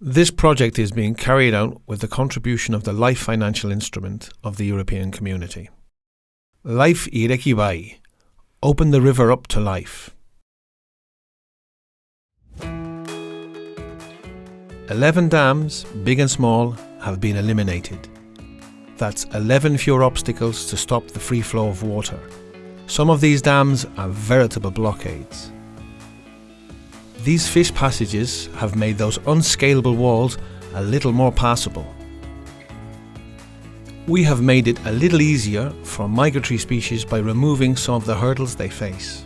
This project is being carried out with the contribution of the LIFE financial instrument of the European Community. LIFE IREKIBAI. Open the river up to life. 11 dams, big and small, have been eliminated. That's 11 fewer obstacles to stop the free flow of water. Some of these dams are veritable blockades. These fish passages have made those unscalable walls a little more passable. We have made it a little easier for migratory species by removing some of the hurdles they face.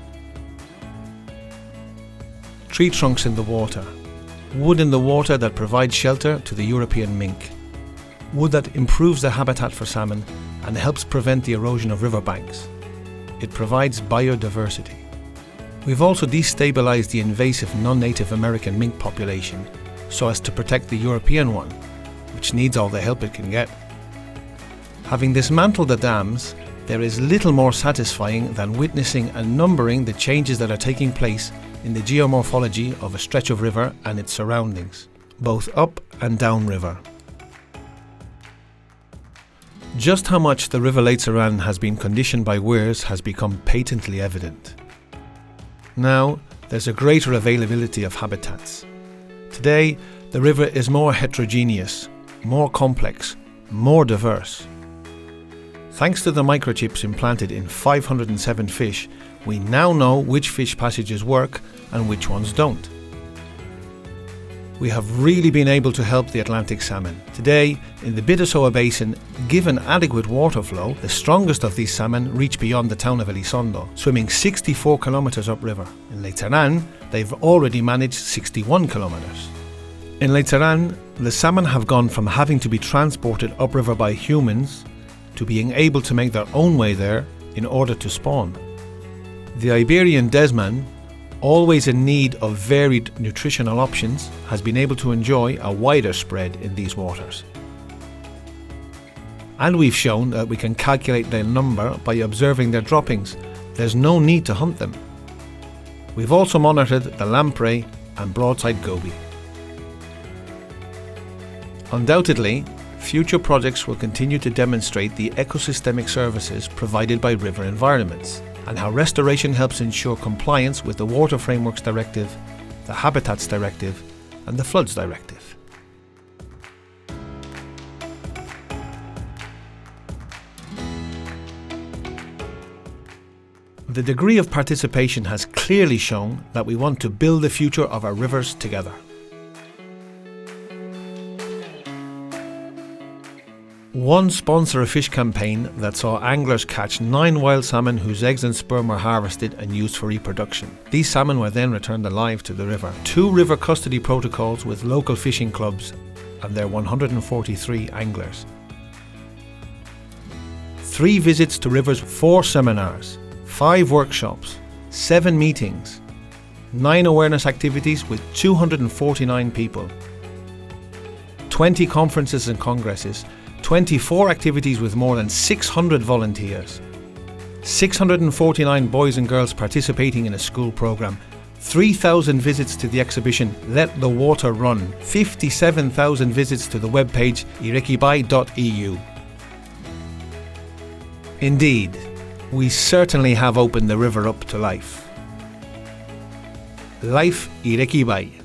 Tree trunks in the water, wood in the water that provides shelter to the European mink, wood that improves the habitat for salmon and helps prevent the erosion of riverbanks. It provides biodiversity. We've also destabilized the invasive non-Native American mink population so as to protect the European one, which needs all the help it can get. Having dismantled the dams, there is little more satisfying than witnessing and numbering the changes that are taking place in the geomorphology of a stretch of river and its surroundings, both up and down river. Just how much the River Leitzaran has been conditioned by weirs has become patently evident. Now, there's a greater availability of habitats. Today, the river is more heterogeneous, more complex, more diverse. Thanks to the microchips implanted in 507 fish, we now know which fish passages work and which ones don't. We have really been able to help the Atlantic salmon. Today, in the Bidasoa Basin, given adequate water flow, the strongest of these salmon reach beyond the town of Elizondo, swimming 64 kilometers upriver. In Leitzaran, they've already managed 61 kilometers. In Leitzaran, the salmon have gone from having to be transported upriver by humans to being able to make their own way there in order to spawn. The Iberian desman, always in need of varied nutritional options, has been able to enjoy a wider spread in these waters. And we've shown that we can calculate their number by observing their droppings. There's no need to hunt them. We've also monitored the lamprey and broadside goby. Undoubtedly, future projects will continue to demonstrate the ecosystemic services provided by river environments, and how restoration helps ensure compliance with the Water Frameworks Directive, the Habitats Directive, and the Floods Directive. The degree of participation has clearly shown that we want to build the future of our rivers together. One sponsor a fish campaign that saw anglers catch 9 wild salmon whose eggs and sperm were harvested and used for reproduction. These salmon were then returned alive to the river. 2 river custody protocols with local fishing clubs and their 143 anglers. 3 visits to rivers, 4 seminars, 5 workshops, 7 meetings, 9 awareness activities with 249 people, 20 conferences and congresses, 24 activities with more than 600 volunteers, 649 boys and girls participating in a school program, 3,000 visits to the exhibition Let the Water Run, 57,000 visits to the webpage IREKIBAI.eu. Indeed, we certainly have opened the river up to life. Life IREKIBAI.